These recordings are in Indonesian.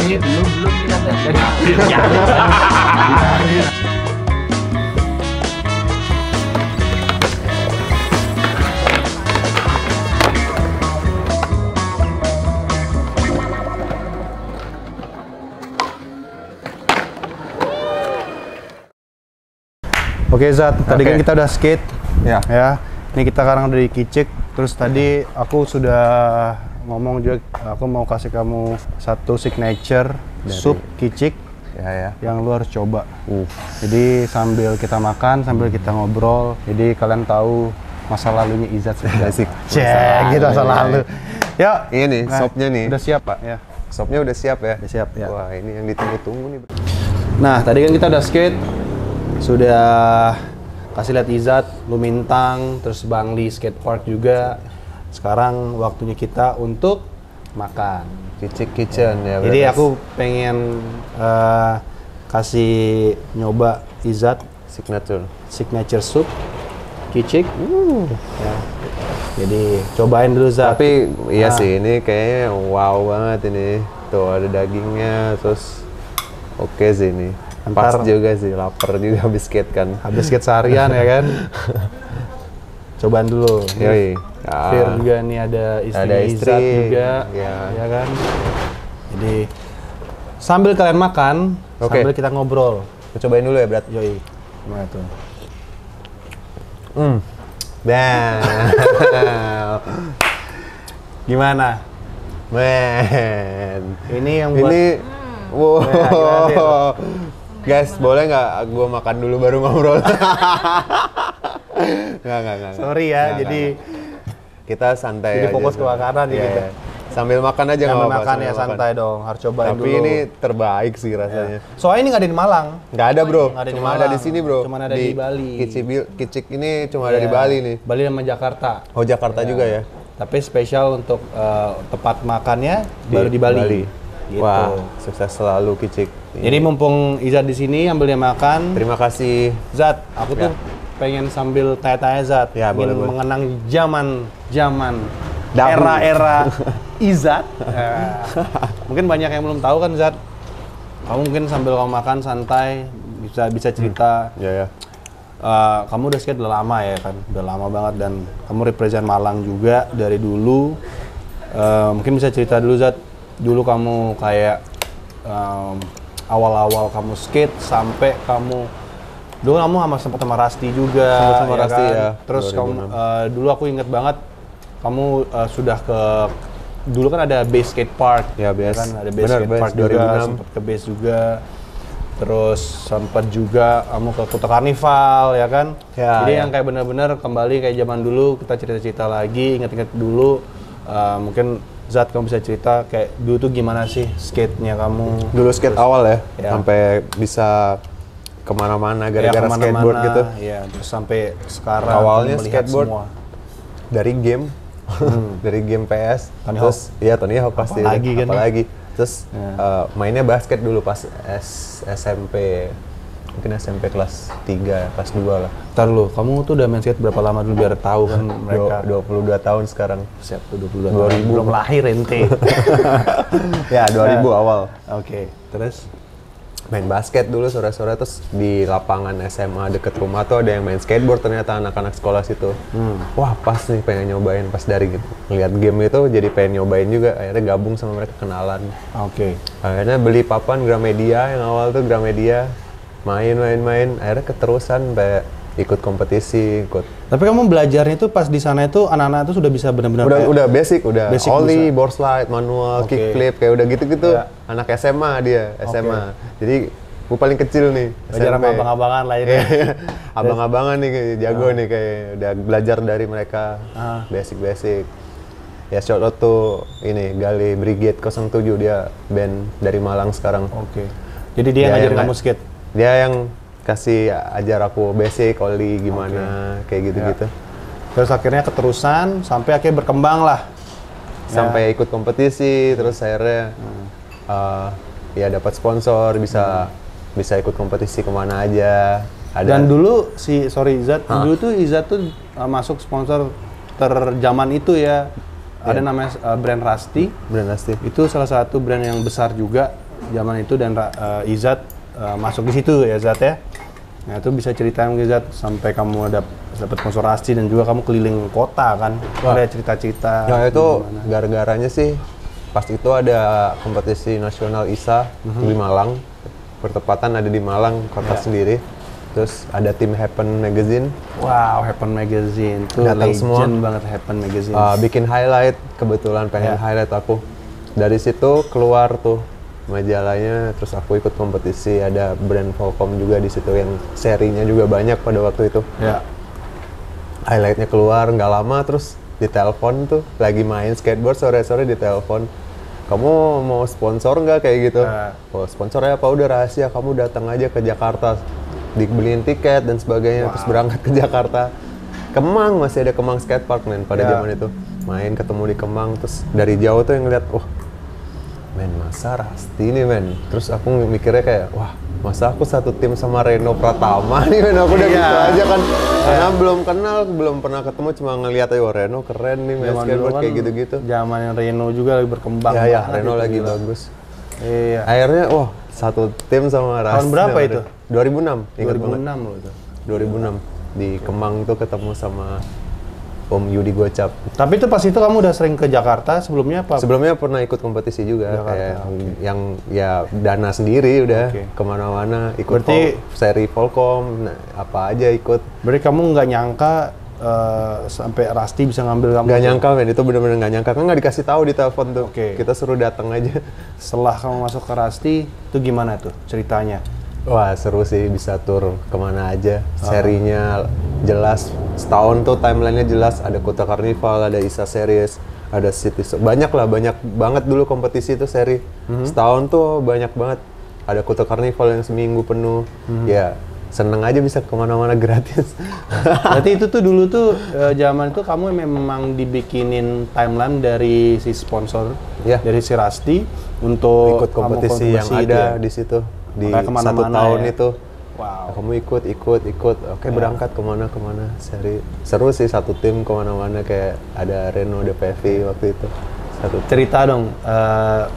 ini belum kita dari. Oke Zat, tadi kan kita udah skate. Ya. Ya. Ini kita sekarang udah di Kicik. Terus tadi aku sudah ngomong juga, aku mau kasih kamu satu signature sup Kicik Ya. yang lu harus coba. Jadi sambil kita makan, sambil kita ngobrol, jadi kalian tahu masa lalunya Izat seperti apa. Cek, gitu masa lalu. Yuk. Ini sopnya nih. Udah siap Pak? Ya. Sopnya udah siap ya? Udah siap ya. Wah, ini yang ditunggu-tunggu nih. Nah, tadi kan kita udah skate, sudah kasih lihat Izat, Lumintang, terus Bangli Skatepark juga. Sekarang waktunya kita untuk makan. Kicik Kitchen ya. Jadi aku pengen kasih nyoba Izat signature soup Kicik. Ya. Jadi cobain dulu Zat. Tapi iya sih, ini kayaknya wow banget ini. Tuh ada dagingnya, terus oke sih ini. Pas juga sih, lapar juga habis skate kan. Habis skate seharian ya kan. Cobaan dulu. Yoi. Fir juga nih ada istri Izat juga, ya kan. Jadi sambil kalian makan, sambil kita ngobrol. Kita cobain dulu ya, Brat. Yoi. Gimana tuh? Gimana? Men. Ini yang buat wow. Guys, boleh nggak gue makan dulu baru ngobrol? Nggak. Sorry ya, jadi kita santai aja. Jadi fokus ke makanan nih kita. Sambil makan aja nggak apa-apa. Makan ya santai dong, harus cobain dulu. Tapi ini terbaik sih rasanya. Soalnya ini nggak ada di Malang. Nggak ada bro, cuma ada di sini bro. Cuma ada di Bali. Kicik ini cuma ada di Bali nih. Bali sama Jakarta. Oh Jakarta juga ya? Tapi spesial untuk tempat makannya baru di Bali. Gitu. Wah, sukses selalu Kicik. Jadi mumpung Izat di sini ambil dia makan. Terima kasih. Zat, aku tuh pengen sambil tanya-tanya Zat, ingin mengenang zaman era Izat. Mungkin banyak yang belum tahu kan Zat. Kamu mungkin sambil kamu makan santai bisa cerita. Kamu udah skate udah lama ya kan, udah lama banget dan kamu represent Malang juga dari dulu. Mungkin bisa cerita dulu Zat, dulu kamu kayak awal-awal kamu skate sampai kamu dulu kamu sempat sama Rasti juga, sama Rasti kan? ya. Terus kamu dulu aku inget banget kamu sudah ke dulu kan ada base skate park ya, kan ada base skate park juga, sempat ke base juga. Terus sempat juga kamu ke Kuta Karnival ya kan. Jadi yang kayak bener-bener kembali kayak zaman dulu, kita cerita-cerita lagi, inget-inget dulu. Mungkin Zat kamu bisa cerita kayak dulu tuh gimana sih skate-nya kamu? Dulu skate awal ya, sampai bisa kemana-mana gara-gara skateboard gitu. Iya, terus sampai sekarang awalnya skateboard semua. Dari game, dari game PS. Tony terus Hawk. Iya Tony Hawk pasti. Apalagi. Terus mainnya basket dulu pas SMP. Mungkin SMP kelas 3, kelas 2 lah. Ntar lu, kamu tuh udah main skate berapa lama dulu biar tahu kan mereka? 22 tahun sekarang. Siap tuh 22 tahun. Belum lahir ente. Ya 2000 awal. Oke, terus? Main basket dulu sore-sore, terus di lapangan SMA deket rumah tuh ada yang main skateboard ternyata anak-anak sekolah situ. Wah pas nih pengen nyobain, pas dari gitu. Ngeliat game itu jadi pengen nyobain juga, akhirnya gabung sama mereka, kenalan. Oke. Akhirnya beli papan Gramedia, yang awal tuh Gramedia. Main, akhirnya keterusan sampai ikut kompetisi, ikut. Tapi kamu belajarnya itu pas di sana itu anak-anak itu sudah bisa benar-benar udah basic ollie, bisa. board slide, manual, kickflip, kayak udah gitu-gitu. Anak SMA dia, SMA. Jadi gue paling kecil nih, belajar sama abang-abangan lah ini. Abang-abangan nih jago nih, kayak udah belajar dari mereka basic. Ya shout out tuh ini Gali Brigade 07, dia band dari Malang sekarang. Oke. Jadi dia ngajarin kamu skate? Dia yang kasih ajar aku basic, ollie gimana, kayak gitu-gitu. Terus akhirnya keterusan, sampai akhirnya berkembang lah. Sampai ikut kompetisi, terus akhirnya ya dapat sponsor, bisa ikut kompetisi kemana aja. Dan dulu dulu tuh Izat tuh masuk sponsor terjaman itu ya. Ada namanya brand Rasti. Brand Rasti. Itu salah satu brand yang besar juga zaman itu dan Izat masuk di situ ya Zat ya. Nah itu bisa ceritain mungkin Zat sampai kamu dapat sponsorasi dan juga kamu keliling kota kan. Ada cerita-cerita. Ya itu gara-garanya sih pas itu ada kompetisi nasional ISA di Malang. Bertepatan ada di Malang kota sendiri. Terus ada tim Happen Magazine. Wow, Happen Magazine itu Datang legend semua. banget Happen Magazine. Bikin highlight, kebetulan pengen highlight aku. Dari situ keluar tuh majalahnya, terus aku ikut kompetisi. Ada brand Volcom juga di situ yang serinya juga banyak pada waktu itu. Ya. Highlightnya keluar nggak lama, terus ditelepon tuh lagi main skateboard sore-sore ditelepon. Kamu mau sponsor nggak kayak gitu? Oh sponsornya apa? Udah rahasia. Kamu datang aja ke Jakarta. Dibeliin tiket dan sebagainya, terus berangkat ke Jakarta. Kemang, masih ada Kemang Skatepark men pada zaman itu. Main ketemu di Kemang, terus dari jauh tuh yang ngeliat, men masa Rasti nih men. Terus aku mikirnya kayak, wah masa aku satu tim sama Reno Pratama nih men, aku udah gitu aja kan. Karena belum kenal, belum pernah ketemu, cuma ngeliat ayo Reno keren nih main skateboard kayak gitu-gitu. Zaman Reno juga lagi berkembang. Ya Reno lagi bagus. Iya. Akhirnya, satu tim sama Rasti. Tahun berapa itu? 2006, ingat 2006 banget. loh itu. 2006 di Kemang tuh ketemu sama Om Yudi Gocap. Tapi itu pas itu kamu udah sering ke Jakarta sebelumnya apa? Sebelumnya pernah ikut kompetisi juga, Jakarta, kayak yang ya dana sendiri udah kemana-mana ikut seri Volcom, apa aja ikut. Berarti kamu nggak nyangka sampai Rasti bisa ngambil kamu? Nggak nyangka men, itu bener-bener nggak nyangka, kan nggak dikasih tahu di telepon tuh. Kita suruh datang aja. Setelah kamu masuk ke Rasti, itu gimana tuh ceritanya? Wah seru sih, bisa tur kemana aja, serinya jelas, setahun tuh timelinenya jelas, ada Kuta Carnival, ada ISA Series, ada City, banyak banget dulu kompetisi itu seri, setahun tuh banyak banget, ada Kuta Carnival yang seminggu penuh, ya seneng aja bisa kemana-mana gratis. Berarti itu tuh dulu tuh zaman itu kamu memang dibikinin timeline dari si sponsor, dari si Rasti untuk ikut kompetisi yang ada di situ. Di satu tahun itu, kamu ikut, oke berangkat kemana, seri, seru sih satu tim kemana-mana, kayak ada Reno, ada Pevi waktu itu. Cerita dong,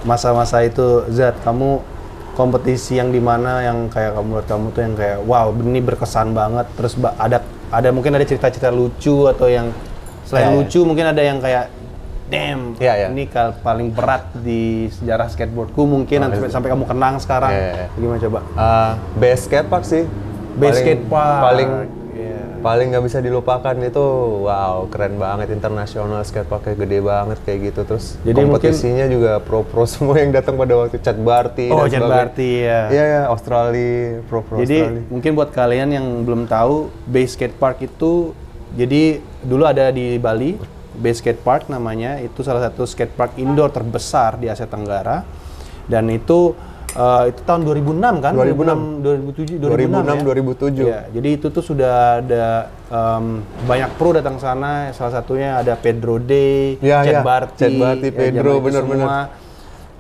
masa-masa itu Zat, kamu kompetisi yang dimana yang kayak kamu tuh yang kayak wow ini berkesan banget, terus ada mungkin ada cerita-cerita lucu atau yang selain lucu mungkin ada yang kayak damn, ini paling berat di sejarah skateboardku mungkin sampai kamu kenang sekarang. Gimana coba? Base skatepark sih. Base skatepark. Paling nggak bisa dilupakan itu, wow keren banget, internasional skateparknya gede banget kayak gitu. Terus jadi kompetisinya juga pro semua yang datang pada waktu Chad Barty. Chad Barty ya. Iya Australia, pro jadi Australia. Mungkin buat kalian yang belum tahu, Base Skatepark itu jadi dulu ada di Bali. Base Skatepark namanya, itu salah satu skatepark indoor terbesar di Asia Tenggara, dan itu tahun 2006 kan? 2007. Ya, jadi itu tuh sudah ada banyak pro datang sana, salah satunya ada Pedro Day, Chad Barty, Pedro, bener-bener.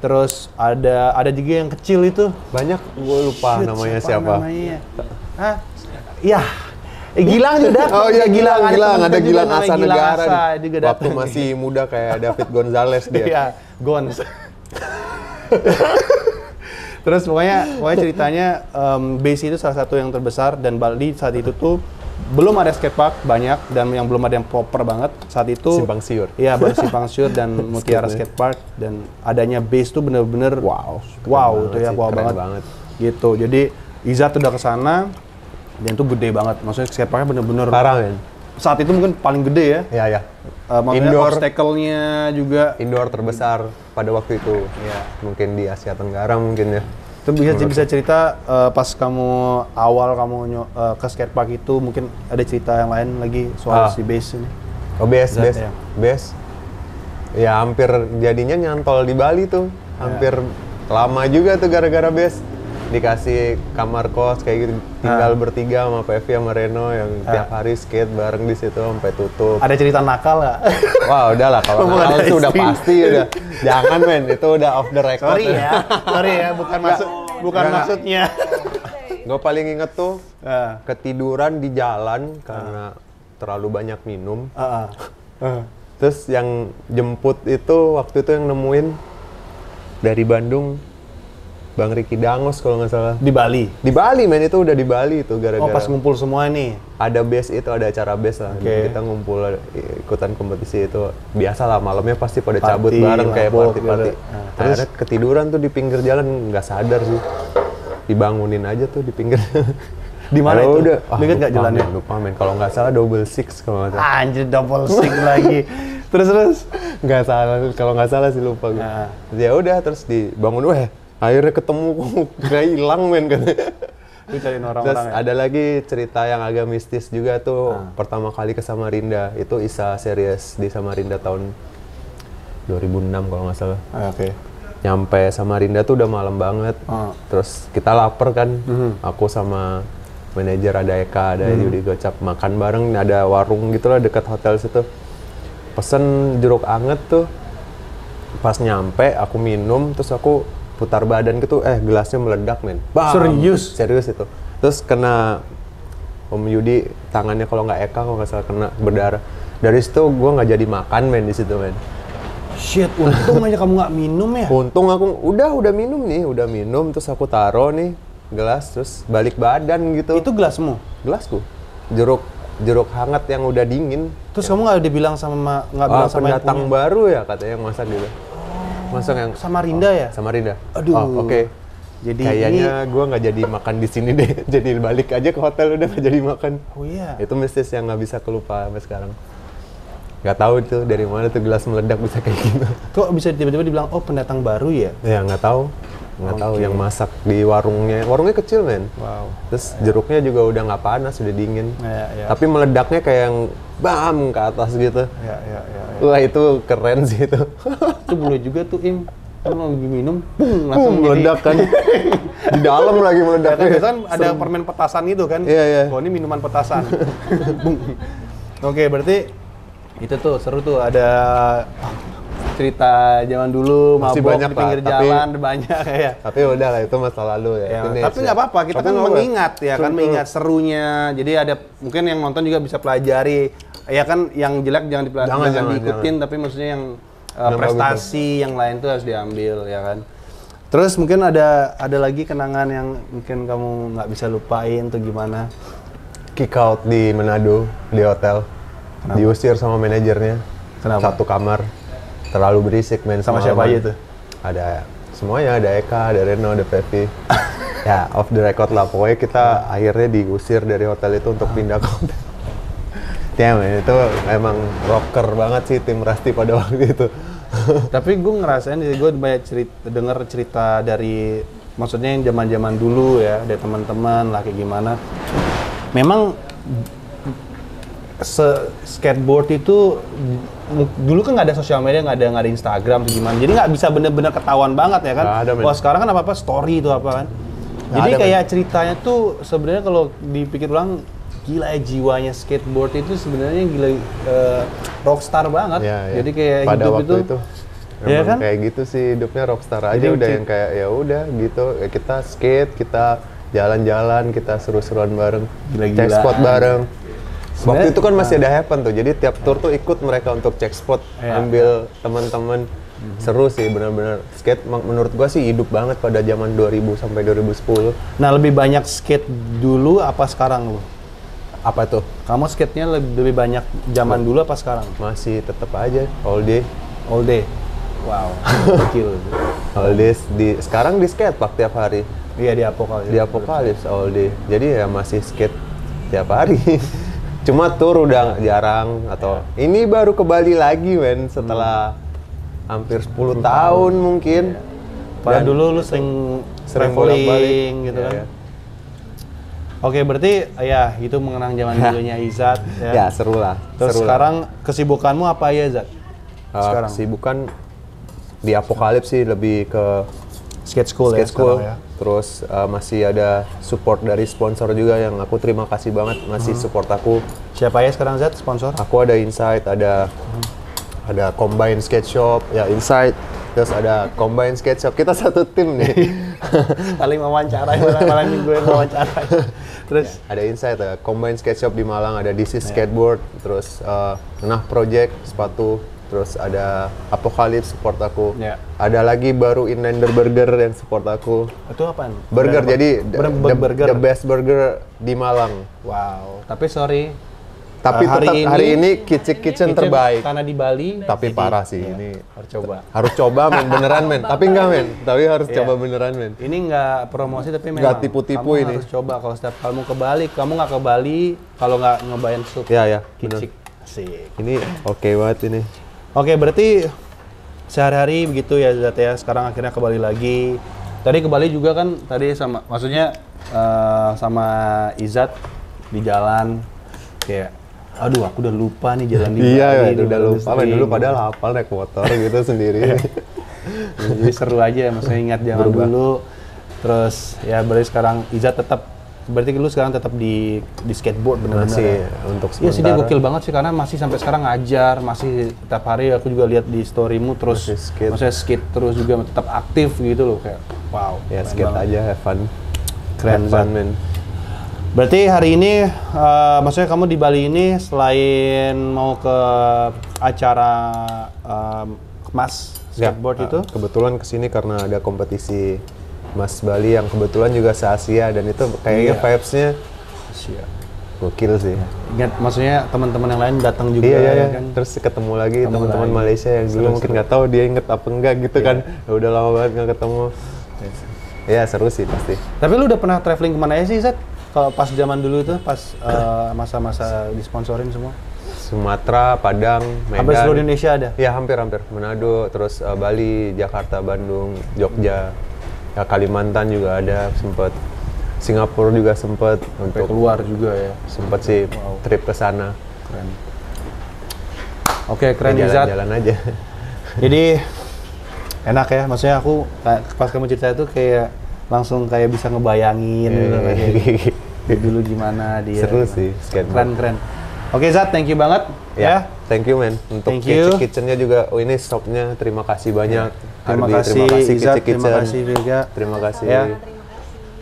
Terus ada juga yang kecil itu. Banyak, gue lupa namanya siapa. Hah? Iya. Gilang juga. Oh iya Gilang, ada Gilang Asa Negara. Waktu masih muda kayak David Gonzalez dia. Iya, Gons. Terus pokoknya ceritanya Base itu salah satu yang terbesar, dan Bali saat itu tuh belum ada skatepark banyak, dan yang belum ada yang proper banget saat itu. Simpang Siur. Iya, baru Simpang Siur dan Mutiara Skatepark, dan adanya Base tuh bener-bener wow itu ya wow banget. Gitu. Jadi Izat udah kesana. Dan itu gede banget, maksudnya skateparknya bener-bener parah men. Saat itu mungkin paling gede ya. Iya. Indoor obstacle-nya juga indoor terbesar pada waktu itu. Iya. Mungkin di Asia Tenggara mungkin ya. Itu bisa cerita pas awal kamu ke skatepark itu, mungkin ada cerita yang lain lagi soal si Base ini. Oh Base. Ya hampir jadinya nyantol di Bali tuh. Hampir lama juga tuh gara-gara Base. Dikasih kamar kos kayak gitu, tinggal bertiga sama Pevi sama Reno yang tiap hari skate bareng di situ sampai tutup. Ada cerita nakal nggak? Wah udahlah, kalau nakal itu udah pasti udah. Jangan men, itu udah off the record. Sorry ya, bukan maksudnya. Gue paling inget tuh ketiduran di jalan karena terlalu banyak minum. Terus yang jemput itu waktu itu yang nemuin dari Bandung. Bang Ricky Dangos kalau nggak salah. Di Bali? Di Bali, men, itu udah di Bali itu gara-gara. Oh, pas ngumpul semua nih? Ada base itu, ada acara base lah. Kita ngumpul ikutan kompetisi itu. Biasa lah, malamnya pasti pada cabut bareng kayak party-party. Nah, terus ketiduran tuh di pinggir jalan, nggak sadar sih. Dibangunin aja tuh di pinggir. Di mana itu? Udah. Ingat nggak jalannya? Lupa, men. Kalau nggak salah double six kalau nggak salah. Anjir, double six lagi. Terus? Nggak salah, kalau nggak salah sih lupa gue. Ya udah, terus dibangun, akhirnya ketemu, kayak hilang, men, katanya. Lu cariin orang-orang. Terus ada lagi cerita yang agak mistis juga tuh. Pertama kali ke Samarinda, itu ISA Series di Samarinda tahun 2006 kalau nggak salah. Oke. Nyampe Samarinda tuh udah malam banget. Terus kita lapar kan, aku sama manajer ada Eka, ada Yudi Gocap, makan bareng, ada warung gitu lah dekat hotel situ. Pesen jeruk anget tuh. Pas nyampe, aku minum, terus aku putar badan gitu, gelasnya meledak, men. Bam! Serius? Serius itu. Terus kena Om Yudi, tangannya kalau nggak Eka, kalau nggak salah kena berdarah. Dari situ gue nggak jadi makan, men, di situ, men. Shit, untung aja kamu nggak minum ya? Untung aku udah minum, terus aku taro nih gelas, terus balik badan gitu. Itu gelasmu? Gelasku. Jeruk hangat yang udah dingin. Terus kamu nggak dibilang sama bilang sama pendatang baru ya katanya yang masak gitu. Masak yang Samarinda ya? Samarinda. Aduh. Oke. Jadi kayaknya gue nggak jadi makan di sini deh. Jadi balik aja ke hotel udah nggak jadi makan. Oh iya. Itu mistis yang nggak bisa kelupa sampai sekarang. Nggak tahu tuh dari mana tuh gelas meledak bisa kayak gitu. Kok bisa tiba-tiba dibilang pendatang baru ya? Ya nggak tahu. Tahu yang masak di warungnya kecil, men. Wow. Terus jeruknya juga udah nggak panas, udah dingin. Ya. Tapi meledaknya kayak yang bam ke atas gitu. Ya. Wah, itu keren sih itu. Itu boleh juga tuh, Im. Kan lagi minum, langsung meledak kan. Di dalam lagi meledak. Kan ada permen petasan gitu kan. Iya. Oh, ini minuman petasan. Oke, berarti itu tuh seru tuh, ada cerita zaman dulu, masih mabok banyak di pinggir jalan, banyak ya. Tapi udah lah, itu masa lalu ya. Tapi nggak apa-apa, kita kan mengingat ya kan, mengingat serunya. Jadi ada mungkin yang nonton juga bisa pelajari. Ya kan, yang jelek jangan diikutin, tapi maksudnya yang prestasi yang lain tuh harus diambil ya kan. Terus mungkin ada lagi kenangan yang mungkin kamu nggak bisa lupain tuh gimana? Kick out di Manado di hotel. Kenapa? Diusir sama manajernya. Kenapa? Satu kamar. Terlalu berisik, men. Sama siapa aja tuh? Ada semuanya, ada Eka, ada Reno, ada Pevi. Ya, off the record lah. Pokoknya kita akhirnya diusir dari hotel itu untuk pindah ke hotel. Ya, men, itu emang rocker banget sih tim Rasti pada waktu itu. Tapi gue ngerasain, gue banyak denger cerita dari, maksudnya yang zaman-zaman dulu ya, dari teman-teman lah kayak gimana. Memang skateboard itu dulu kan nggak ada sosial media, nggak ada Instagram atau gimana, jadi nggak bisa bener-bener ketahuan banget ya kan. Wah, sekarang kan apa story itu apa kan. Jadi kayak ceritanya tuh sebenarnya kalau dipikir ulang, gila ya jiwanya skateboard itu sebenarnya gila, rockstar banget. Ya. Jadi kayak pada hidup waktu itu ya kan? Kayak gitu sih hidupnya rockstar aja. Jadi udah yang kayak ya udah gitu, kita skate, kita jalan-jalan, kita seru-seruan bareng, cek spot bareng. Waktu itu kan masih ada Happen tuh, jadi tiap tour tuh ikut mereka untuk cek spot, ambil teman-teman. Seru sih, benar-benar skate menurut gua sih hidup banget pada zaman 2000 sampai 2010. Nah, lebih banyak skate dulu apa sekarang lu? Apa tuh? Kamu skate-nya lebih banyak zaman dulu apa sekarang? Masih tetap aja all day. All day. Wow. Gokil. All day sekarang di skatepark tiap hari. Iya, di Apokalips. Di Apokalips all day. Jadi ya masih skate tiap hari. Cuma tour udah jarang atau ini baru ke Bali lagi, men, setelah hampir 10 tahun mungkin. Padahal dulu lu sering bolak-balik gitu kan. Ya. Oke, berarti ya itu mengenang zaman dulunya Izat ya. Ya, seru lah. Terus sekarang kesibukanmu apa ya, Izat? Sekarang kesibukan di Apokalips sih lebih ke skate school ya. Terus masih ada support dari sponsor juga yang aku terima kasih banget masih support aku. Siapa ya sekarang, Zat, sponsor? Aku ada Insight, ada Combine Skate Shop, ya Insight. Terus ada Combine Skate Shop. Kita satu tim nih. Paling wawancara, malah gue wawancara. Terus ada Insight, ada Combine Skate Shop di Malang, ada DC Skateboard, terus Project sepatu. terus ada Apocalypse support aku. Ya. Ada lagi baru Inlander Burger yang support aku. Itu apaan? Burger, jadi burger. the best burger di Malang. Wow. Tapi sorry. Tapi tetap hari ini kitchen terbaik. Karena di Bali. Tapi parah sih Iya, ini. Harus coba. Harus coba men, beneran men. Tapi enggak men. Tapi harus coba beneran men. Ini nggak promosi tapi memang. Nggak tipu-tipu kamu ini. harus coba kalau setiap kamu ke Bali, kamu nggak ke Bali kalau nggak nyobain sup. Ya, Kicik. Asik. Ini oke banget ini. Oke, berarti sehari-hari begitu ya Zat ya. Sekarang akhirnya ke Bali lagi. Tadi ke Bali juga kan tadi sama, maksudnya sama Izat di jalan kayak, aduh aku udah lupa nih jalan di Bali. Iya, di udah Bali lupa. sering. Dulu padahal hafal naik motor gitu sendiri. Jadi seru aja, maksudnya ingat zaman dulu. Terus ya berarti sekarang Izat tetap, berarti lu sekarang tetap di skateboard benar-benar. Masih Ya? untuk Iya sementara. sih, dia gokil banget sih karena masih sampai sekarang ngajar, masih tiap hari aku juga lihat di storymu terus Masih skate. maksudnya skate terus juga tetap aktif gitu loh, kayak wow. Ya keren skate banget. aja, have fun. Keren Have fun, banget. men. Berarti hari ini maksudnya kamu di Bali ini selain mau ke acara Mas skateboard itu? Kebetulan kesini karena ada kompetisi Mas Bali yang kebetulan juga se-Asia dan itu kayaknya Iya. vibes-nya Siap. gokil sih. Ingat, maksudnya teman-teman yang lain datang juga Iya. kan? Terus ketemu lagi Ketemu teman-teman lagi. Malaysia yang dulu mungkin nggak tahu dia inget apa enggak gitu kan. Ya udah lama banget nggak ketemu. Ya seru sih pasti. Tapi lu udah pernah traveling kemana aja sih, Zat? Kalau pas zaman dulu itu, pas masa-masa disponsorin semua? Sumatera, Padang, Medan. Hampir seluruh Indonesia ada? Ya hampir. Manado, terus Bali, Jakarta, Bandung, Jogja. Ya Kalimantan juga ada sempet. Singapura juga sempet. Sampai keluar juga ya? Sempet sih trip ke sana. Keren. Oke, keren Ya, nih, Zat. jalan-jalan aja. Jadi enak ya, maksudnya aku pas kamu cerita itu kayak langsung kayak bisa ngebayangin gitu, kayak dulu gimana dia. Seru sih skateboard. Keren. Oke Zat, thank you banget ya. Thank you man. Untuk Thank you. kitchen-nya juga, oh ini shopnya terima kasih banyak. Terima Arbi, kasih Izat, terima Kitchen. kasih juga. Terima kasih. Ya.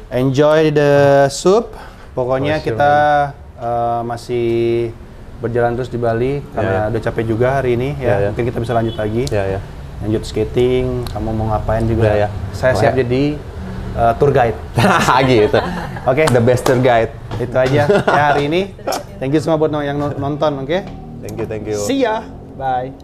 Enjoy the soup. Pokoknya For sure, kita masih berjalan terus di Bali karena udah capek juga hari ini ya. Ya. Mungkin kita bisa lanjut lagi. Ya. Lanjut skating, kamu mau ngapain juga Ya. Saya siap jadi tour guide. Gitu. Oke. The best tour guide. Itu aja ya hari ini. Thank you semua buat yang nonton, oke? Thank you. See ya. Bye.